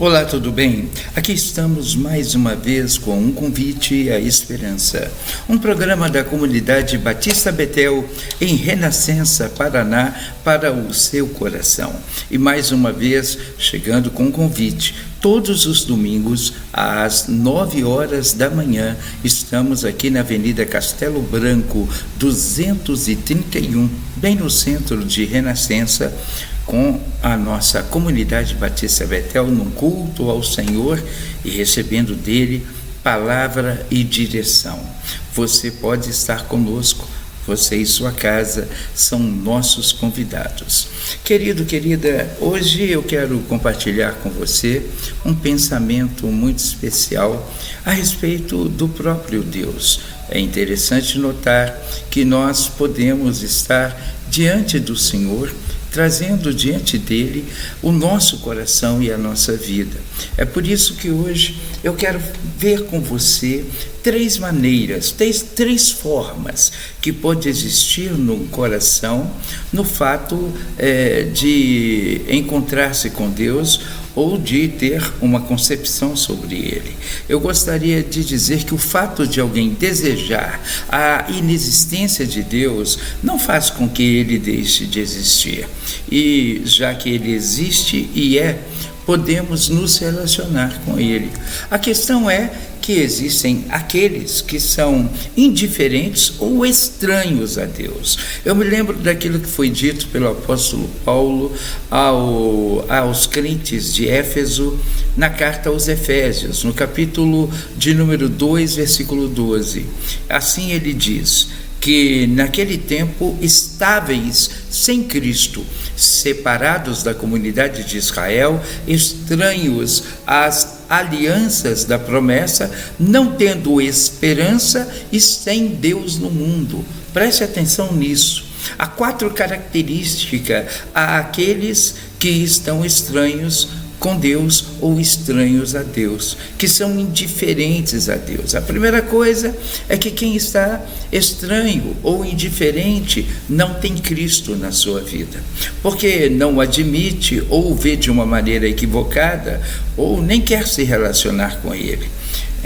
Olá, tudo bem? Aqui estamos mais uma vez com um convite à esperança. Um programa da comunidade Batista Betel em Renascença, Paraná, para o seu coração. E mais uma vez, chegando com um convite. Todos os domingos, às 9 horas da manhã, estamos aqui na Avenida Castelo Branco, 231, bem no centro de Renascença, com a nossa comunidade Batista Betel num culto ao Senhor e recebendo dele palavra e direção. Você pode estar conosco, você e sua casa são nossos convidados. Querido, querida, hoje eu quero compartilhar com você um pensamento muito especial a respeito do próprio Deus. É interessante notar que nós podemos estar diante do Senhor, trazendo diante dele o nosso coração e a nossa vida. É por isso que hoje eu quero ver com você três maneiras, três formas que pode existir no coração no fato de encontrar-se com Deus ou de ter uma concepção sobre ele. Eu gostaria de dizer que o fato de alguém desejar a inexistência de Deus não faz com que ele deixe de existir. E já que ele existe e podemos nos relacionar com ele. A questão é que existem aqueles que são indiferentes ou estranhos a Deus. Eu me lembro daquilo que foi dito pelo apóstolo Paulo aos crentes de Éfeso, na carta aos Efésios, no capítulo de número 2, versículo 12. Assim ele diz: que naquele tempo estáveis sem Cristo, separados da comunidade de Israel, estranhos às alianças da promessa, não tendo esperança e sem Deus no mundo. Preste atenção nisso. Há 4 características àqueles que estão estranhos com Deus ou estranhos a Deus, que são indiferentes a Deus. A primeira coisa é que quem está estranho ou indiferente não tem Cristo na sua vida, porque não admite ou vê de uma maneira equivocada ou nem quer se relacionar com Ele.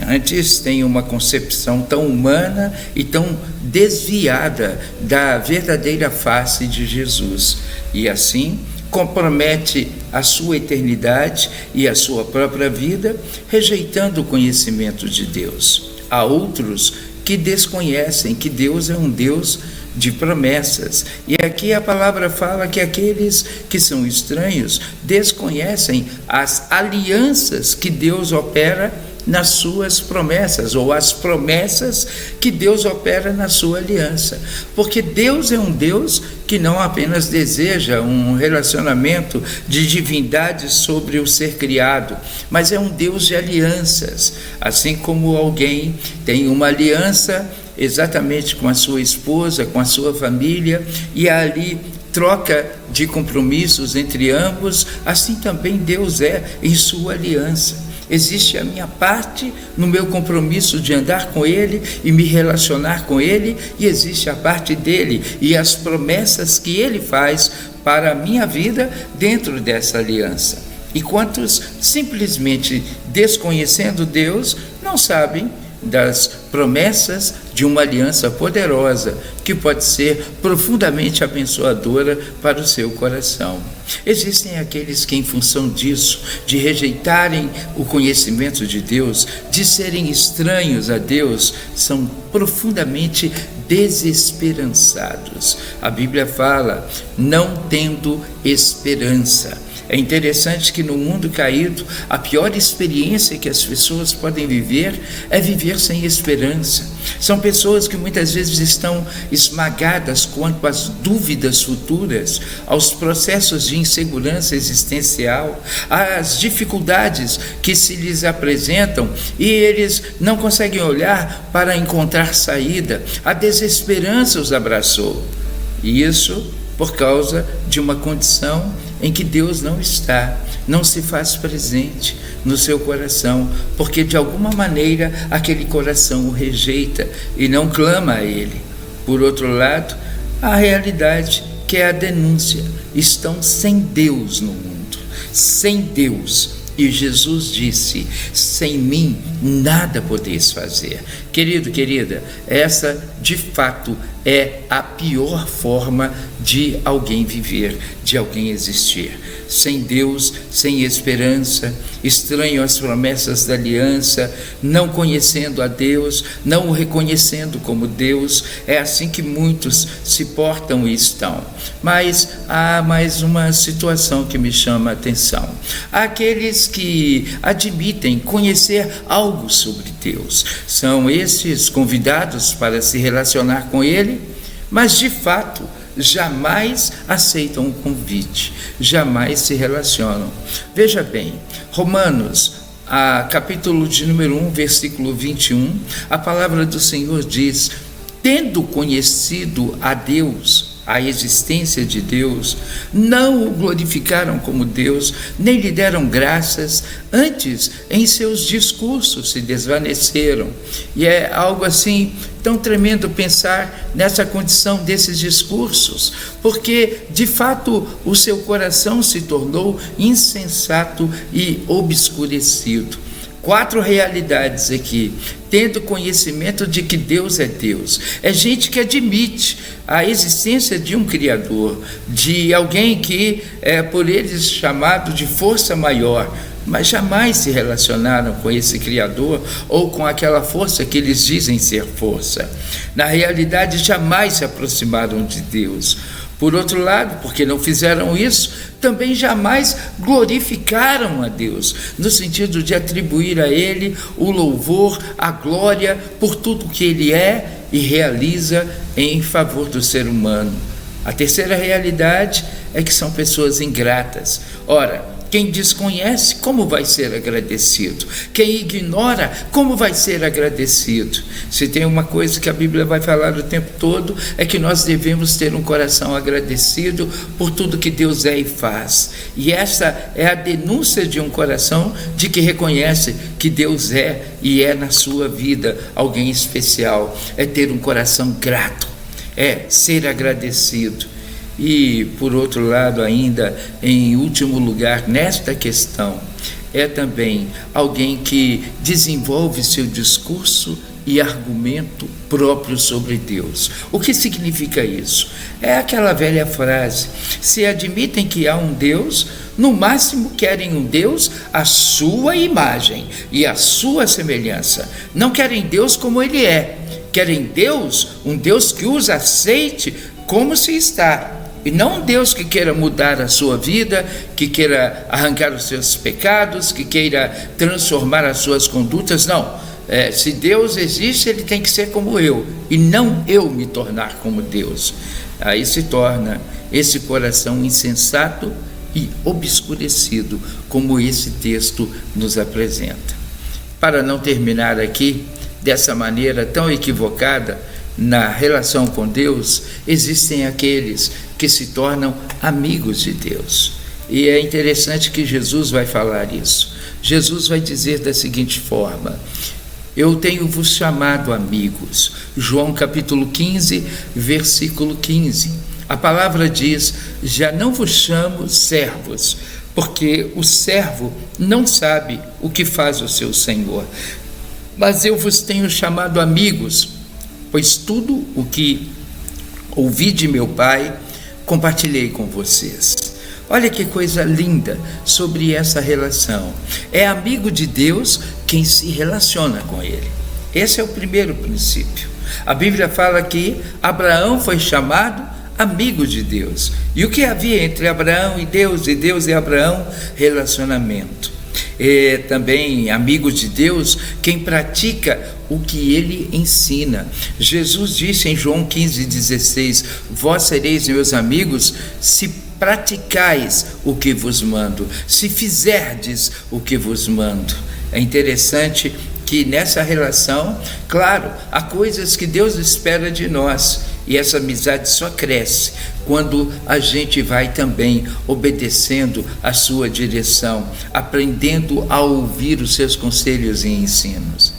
Antes tem uma concepção tão humana e tão desviada da verdadeira face de Jesus, e assim compromete a sua eternidade e a sua própria vida, rejeitando o conhecimento de Deus. Há outros que desconhecem que Deus é um Deus de promessas. E aqui a palavra fala que aqueles que são estranhos desconhecem as alianças que Deus opera nas suas promessas, ou as promessas que Deus opera na sua aliança, porque Deus é um Deus que não apenas deseja um relacionamento de divindade sobre o ser criado, mas é um Deus de alianças. Assim como alguém tem uma aliança exatamente com a sua esposa, com a sua família, e ali troca de compromissos entre ambos, assim também Deus é em sua aliança. Existe a minha parte no meu compromisso de andar com Ele e me relacionar com Ele, e existe a parte dele e as promessas que Ele faz para a minha vida dentro dessa aliança. E quantos simplesmente desconhecendo Deus não sabem das promessas de uma aliança poderosa que pode ser profundamente abençoadora para o seu coração. Existem aqueles que, em função disso, de rejeitarem o conhecimento de Deus, de serem estranhos a Deus, são profundamente desesperançados. A Bíblia fala, não tendo esperança. É interessante que no mundo caído, a pior experiência que as pessoas podem viver é viver sem esperança. São pessoas que muitas vezes estão esmagadas quanto às dúvidas futuras, aos processos de insegurança existencial, às dificuldades que se lhes apresentam, e eles não conseguem olhar para encontrar saída. A desesperança os abraçou. E isso por causa de uma condição em que Deus não está, não se faz presente no seu coração, porque de alguma maneira aquele coração o rejeita e não clama a Ele. Por outro lado, a realidade, que é a denúncia, estão sem Deus no mundo, sem Deus. E Jesus disse: sem mim nada podeis fazer. Querido, querida, essa de fato é a pior forma de alguém viver, de alguém existir. Sem Deus, sem esperança, estranho às promessas da aliança, não conhecendo a Deus, não o reconhecendo como Deus. É assim que muitos se portam e estão. Mas há mais uma situação que me chama a atenção. Há aqueles que admitem conhecer algo sobre Deus. São esses convidados para se relacionar com Ele, mas de fato jamais aceitam o convite, jamais se relacionam. Veja bem, Romanos, capítulo de número 1, versículo 21, a palavra do Senhor diz: tendo conhecido a Deus, a existência de Deus, não o glorificaram como Deus, nem lhe deram graças, antes em seus discursos se desvaneceram. E é algo assim tão tremendo pensar nessa condição desses discursos, porque de fato o seu coração se tornou insensato e obscurecido. 4 realidades aqui: tendo conhecimento de que Deus é Deus. É gente que admite a existência de um Criador, de alguém que é por eles chamado de força maior, mas jamais se relacionaram com esse Criador ou com aquela força que eles dizem ser força. Na realidade, jamais se aproximaram de Deus. Por outro lado, porque não fizeram isso, também jamais glorificaram a Deus, no sentido de atribuir a Ele o louvor, a glória por tudo que Ele é e realiza em favor do ser humano. A terceira realidade é que são pessoas ingratas. Ora, quem desconhece, como vai ser agradecido? Quem ignora, como vai ser agradecido? Se tem uma coisa que a Bíblia vai falar o tempo todo, é que nós devemos ter um coração agradecido por tudo que Deus é e faz. E essa é a denúncia de um coração de que reconhece que Deus é e é na sua vida alguém especial. É ter um coração grato, é ser agradecido. E, por outro lado, ainda, em último lugar, nesta questão, é também alguém que desenvolve seu discurso e argumento próprio sobre Deus. O que significa isso? É aquela velha frase: se admitem que há um Deus, no máximo querem um Deus à sua imagem e à sua semelhança. Não querem Deus como Ele é. Querem Deus, um Deus que os aceite como se está. E não um Deus que queira mudar a sua vida, que queira arrancar os seus pecados, que queira transformar as suas condutas. Não, se Deus existe, Ele tem que ser como eu, e não eu me tornar como Deus. Aí se torna esse coração insensato e obscurecido, como esse texto nos apresenta. Para não terminar aqui dessa maneira tão equivocada, na relação com Deus, existem aqueles que se tornam amigos de Deus. E é interessante que Jesus vai falar isso. Jesus vai dizer da seguinte forma: eu tenho-vos chamado amigos. João capítulo 15, versículo 15. A palavra diz: já não vos chamo servos, porque o servo não sabe o que faz o seu senhor, mas eu vos tenho chamado amigos, pois tudo o que ouvi de meu Pai, compartilhei com vocês. Olha que coisa linda sobre essa relação. É amigo de Deus quem se relaciona com Ele. Esse é o primeiro princípio. A Bíblia fala que Abraão foi chamado amigo de Deus. E o que havia entre Abraão e Deus e Abraão? Relacionamento. É também amigo de Deus quem pratica o que Ele ensina. Jesus disse em João 15,16: vós sereis meus amigos se praticais o que vos mando, se fizerdes o que vos mando. É interessante que nessa relação, claro, há coisas que Deus espera de nós, e essa amizade só cresce quando a gente vai também obedecendo a sua direção, aprendendo a ouvir os seus conselhos e ensinos.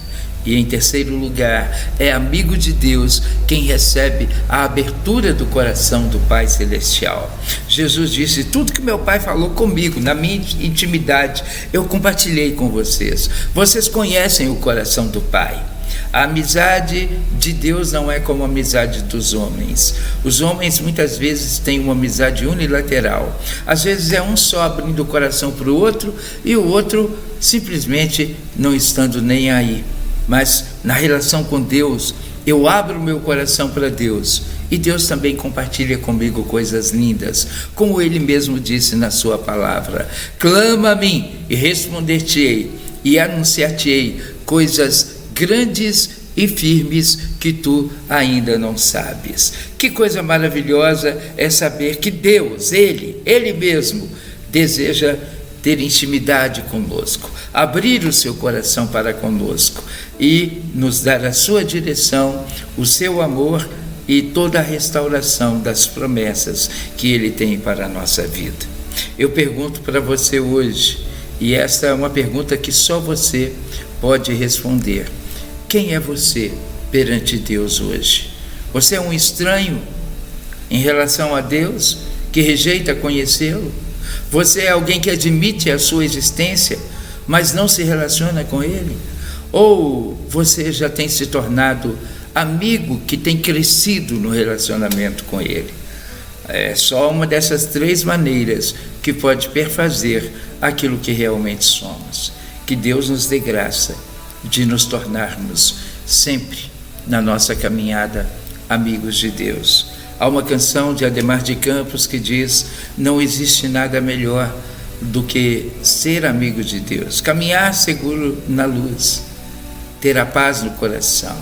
E em terceiro lugar, é amigo de Deus quem recebe a abertura do coração do Pai Celestial. Jesus disse: tudo que meu Pai falou comigo, na minha intimidade, eu compartilhei com vocês. Vocês conhecem o coração do Pai. A amizade de Deus não é como a amizade dos homens. Os homens muitas vezes têm uma amizade unilateral. Às vezes é um só abrindo o coração para o outro e o outro simplesmente não estando nem aí. Mas na relação com Deus, eu abro o meu coração para Deus e Deus também compartilha comigo coisas lindas, como Ele mesmo disse na sua palavra: clama a mim e responder-te-ei e anunciar-te-ei coisas grandes e firmes que tu ainda não sabes. Que coisa maravilhosa é saber que Deus, Ele mesmo, deseja ter intimidade conosco, abrir o seu coração para conosco e nos dar a sua direção, o seu amor e toda a restauração das promessas que Ele tem para a nossa vida. Eu pergunto para você hoje, e esta é uma pergunta que só você pode responder: quem é você perante Deus hoje? Você é um estranho em relação a Deus, que rejeita conhecê-lo? Você é alguém que admite a sua existência, mas não se relaciona com Ele? Ou você já tem se tornado amigo que tem crescido no relacionamento com Ele? É só uma dessas três maneiras que pode perfazer aquilo que realmente somos. Que Deus nos dê graça de nos tornarmos sempre, na nossa caminhada, amigos de Deus. Há uma canção de Ademar de Campos que diz: não existe nada melhor do que ser amigo de Deus, caminhar seguro na luz, ter a paz no coração,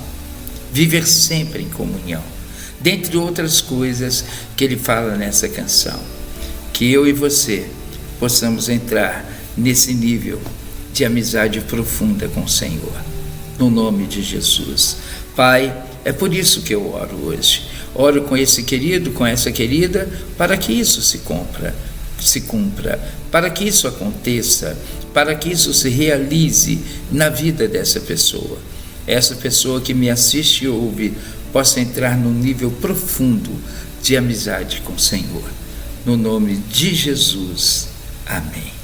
viver sempre em comunhão, dentre outras coisas que ele fala nessa canção. Que eu e você possamos entrar nesse nível de amizade profunda com o Senhor, no nome de Jesus. Pai, é por isso que eu oro hoje. Oro com esse querido, com essa querida, para que isso se cumpra, para que isso aconteça, para que isso se realize na vida dessa pessoa. Essa pessoa que me assiste e ouve possa entrar num nível profundo de amizade com o Senhor. No nome de Jesus. Amém.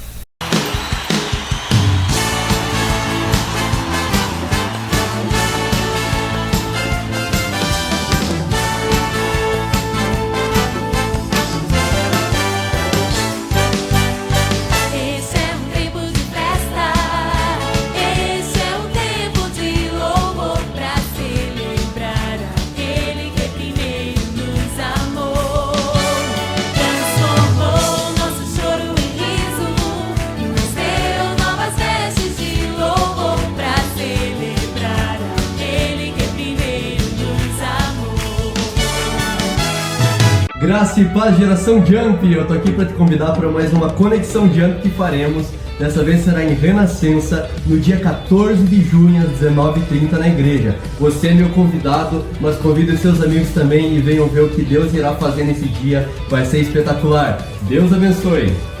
Graça e paz, geração Jump! Eu tô aqui para te convidar para mais uma Conexão Jump que faremos. Dessa vez será em Renascença, no dia 14 de junho, às 19h30 na igreja. Você é meu convidado, mas convide os seus amigos também e venham ver o que Deus irá fazer nesse dia. Vai ser espetacular. Deus abençoe!